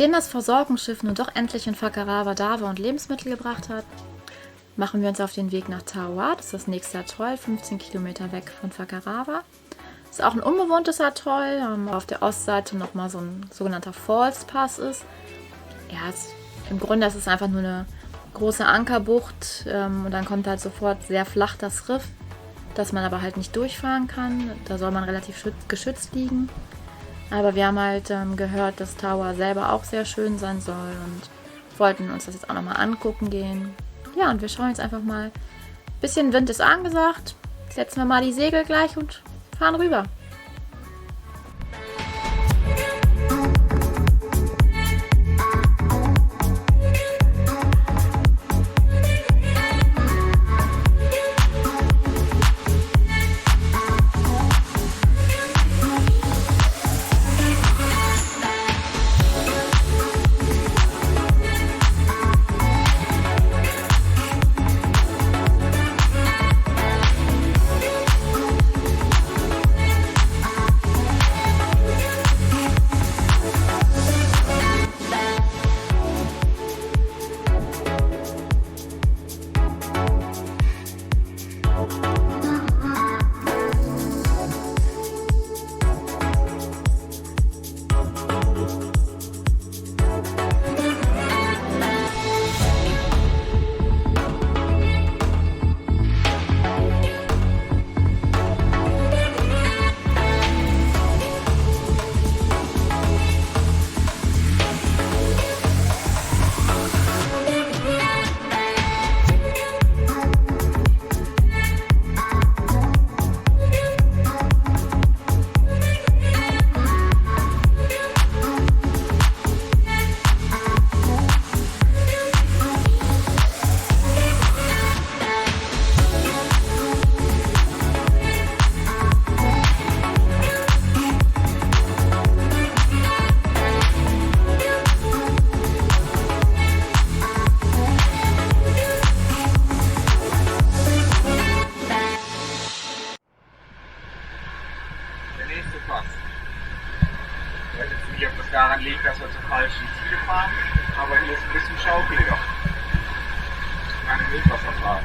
Nachdem das Versorgungsschiff nun doch endlich in Fakarawa da war und Lebensmittel gebracht hat, machen wir uns auf den Weg nach Taoa. Das ist das nächste Atoll, 15 Kilometer weg von Fakarawa. Das ist auch ein unbewohntes Atoll, auf der Ostseite nochmal so ein sogenannter Falls Pass ist. Ja, im Grunde ist es einfach nur eine große Ankerbucht und dann kommt halt sofort sehr flach das Riff, dass man aber halt nicht durchfahren kann. Da soll man relativ geschützt liegen. Aber wir haben halt gehört, dass Taoa selber auch sehr schön sein soll und wollten uns das jetzt auch nochmal angucken gehen. Ja, und wir schauen jetzt einfach mal. Ein bisschen Wind ist angesagt. Setzen wir mal die Segel gleich und fahren rüber. Nicht, ob das daran liegt, dass wir zum falschen Ziel fahren, aber hier ist ein bisschen schaukeliger. Keine Wildwasserfahrt.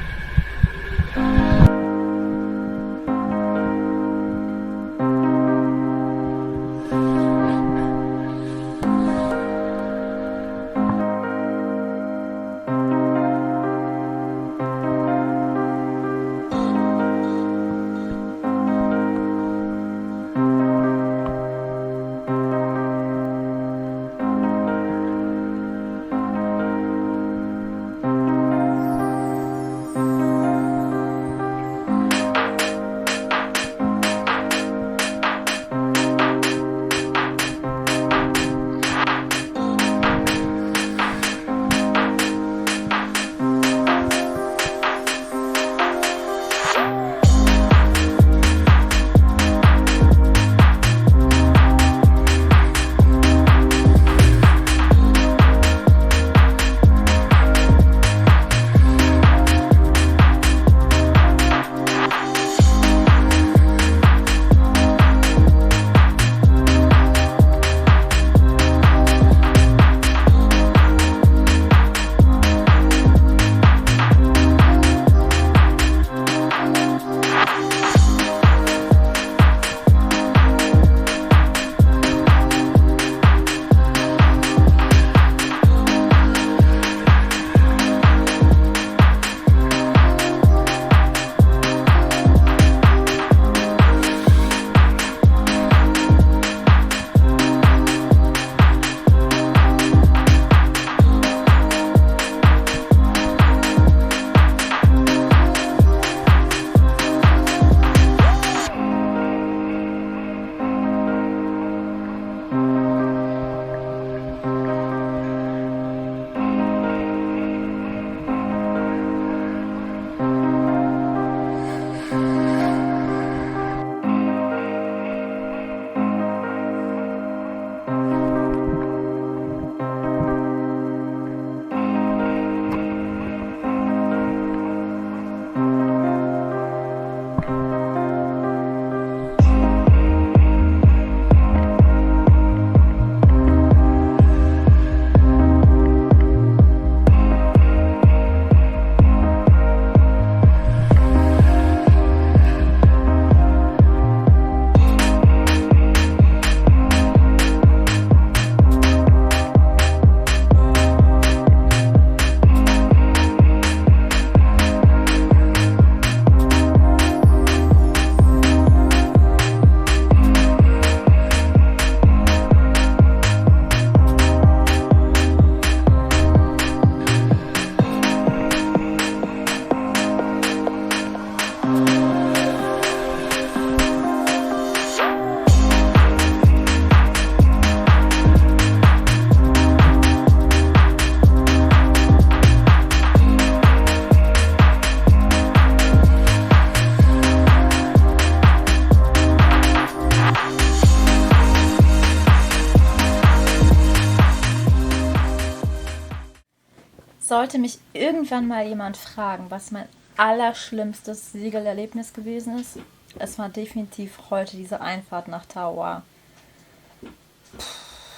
Sollte mich irgendwann mal jemand fragen, was mein allerschlimmstes Segelerlebnis gewesen ist, es war definitiv heute diese Einfahrt nach Taoa.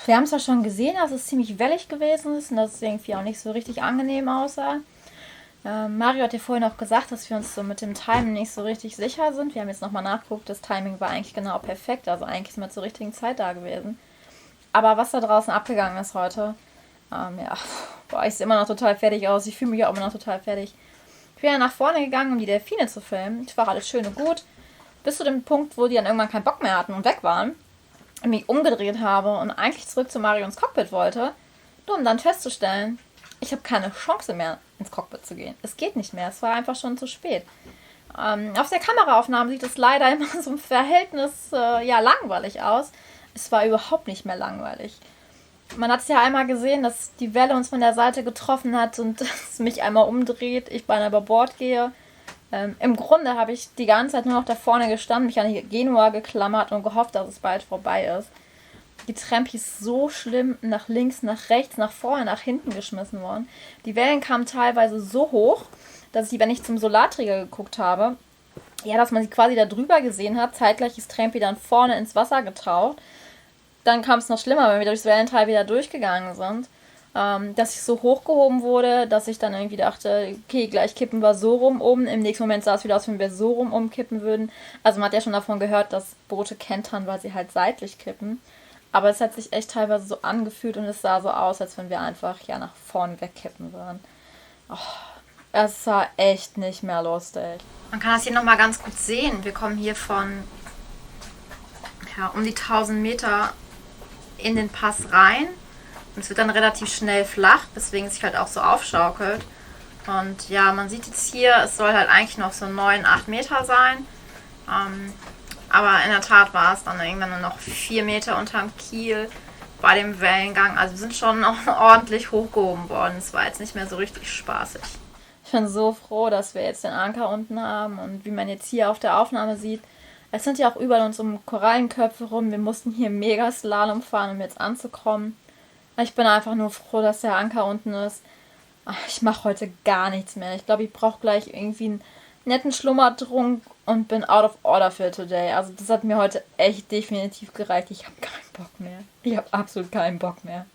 Wir haben es ja schon gesehen, dass es ziemlich wellig gewesen ist und dass es irgendwie auch nicht so richtig angenehm aussah. Mario hat ja vorhin auch gesagt, dass wir uns so mit dem Timing nicht so richtig sicher sind. Wir haben jetzt nochmal nachgeguckt, das Timing war eigentlich genau perfekt, also eigentlich sind wir zur richtigen Zeit da gewesen. Aber was da draußen abgegangen ist heute, ich sehe immer noch total fertig aus. Ich fühle mich auch immer noch total fertig. Ich bin ja nach vorne gegangen, um die Delfine zu filmen. Das war alles schön und gut. Bis zu dem Punkt, wo die dann irgendwann keinen Bock mehr hatten und weg waren. Ich mich umgedreht habe und eigentlich zurück zu Marions Cockpit wollte. Nur um dann festzustellen, ich habe keine Chance mehr, ins Cockpit zu gehen. Es geht nicht mehr. Es war einfach schon zu spät. Auf der Kameraaufnahme sieht es leider immer so im Verhältnis langweilig aus. Es war überhaupt nicht mehr langweilig. Man hat es ja einmal gesehen, dass die Welle uns von der Seite getroffen hat und es mich einmal umdreht, ich beinahe über Bord gehe. Im Grunde habe ich die ganze Zeit nur noch da vorne gestanden, mich an die Genua geklammert und gehofft, dass es bald vorbei ist. Die Trampi ist so schlimm nach links, nach rechts, nach vorne, nach hinten geschmissen worden. Die Wellen kamen teilweise so hoch, dass ich, wenn ich zum Solarträger geguckt habe, dass man sie quasi da drüber gesehen hat. Zeitgleich ist Trampi dann vorne ins Wasser getaucht. Dann kam es noch schlimmer, wenn wir durchs Wellental wieder durchgegangen sind. Dass ich so hochgehoben wurde, dass ich dann irgendwie dachte, okay, gleich kippen wir so rum um. Im nächsten Moment sah es wieder aus, wenn wir so rum umkippen würden. Also man hat ja schon davon gehört, dass Boote kentern, weil sie halt seitlich kippen. Aber es hat sich echt teilweise so angefühlt und es sah so aus, als wenn wir einfach nach vorn wegkippen würden. Es war echt nicht mehr lustig. Man kann das hier nochmal ganz gut sehen. Wir kommen hier von um die 1000 Meter in den Pass rein. Und es wird dann relativ schnell flach, weswegen es sich halt auch so aufschaukelt. Und ja, man sieht jetzt hier, es soll halt eigentlich noch so 9, 8 Meter sein. Aber in der Tat war es dann irgendwann nur noch 4 Meter unterm Kiel bei dem Wellengang. Also wir sind schon noch ordentlich hochgehoben worden. Es war jetzt nicht mehr so richtig spaßig. Ich bin so froh, dass wir jetzt den Anker unten haben. Und wie man jetzt hier auf der Aufnahme sieht, es sind ja auch überall uns um Korallenköpfe rum. Wir mussten hier mega Slalom fahren, um jetzt anzukommen. Ich bin einfach nur froh, dass der Anker unten ist. Ich mache heute gar nichts mehr. Ich glaube, ich brauche gleich irgendwie einen netten Schlummertrunk und bin out of order für today. Also das hat mir heute echt definitiv gereicht. Ich habe keinen Bock mehr. Ich habe absolut keinen Bock mehr.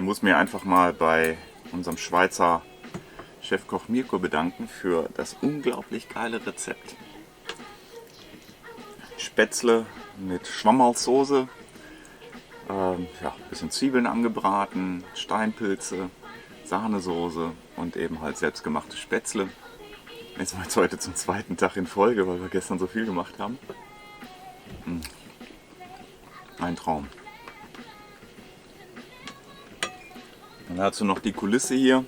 muss mir einfach mal bei unserem Schweizer Chefkoch Mirko bedanken für das unglaublich geile Rezept. Spätzle mit Schwammerlsoße, ja, bisschen Zwiebeln angebraten, Steinpilze, Sahnesoße und eben halt selbstgemachte Spätzle. Jetzt mal heute zum zweiten Tag in Folge, weil wir gestern so viel gemacht haben. Ein Traum. Und dazu noch die Kulisse hier.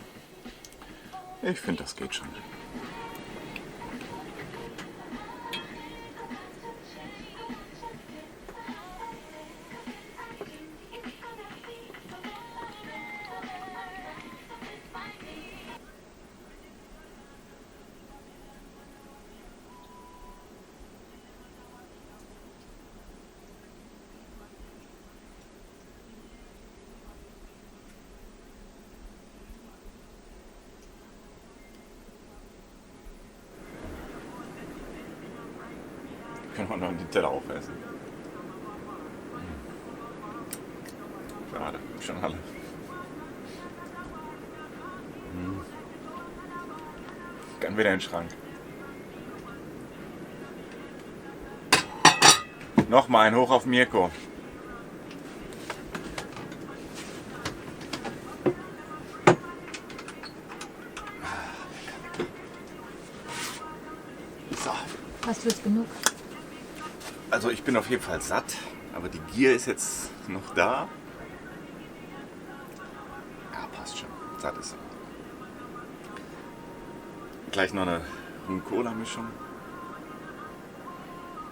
Ich finde, das geht schon. Können wir noch den Teller aufessen. Schade, schon alle. Kann wieder in den Schrank. Nochmal ein Hoch auf Mirko. So. Hast du jetzt genug? Also ich bin auf jeden Fall satt, aber die Gier ist jetzt noch da. Ja, passt schon. Satt ist er. Gleich noch eine Rum-Cola-Mischung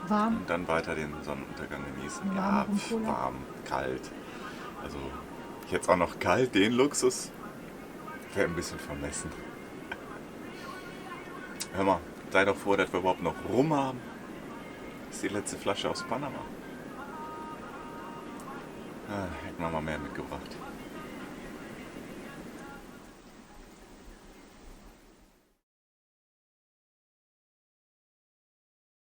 Warm. und dann weiter den Sonnenuntergang genießen. Warme Ja, Rum-Cola? warm, kalt. Also jetzt auch noch kalt, den Luxus wäre ein bisschen vermessen. Hör mal, sei doch froh, dass wir überhaupt noch Rum haben. Das ist die letzte Flasche aus Panama. Hätten wir mal mehr mitgebracht.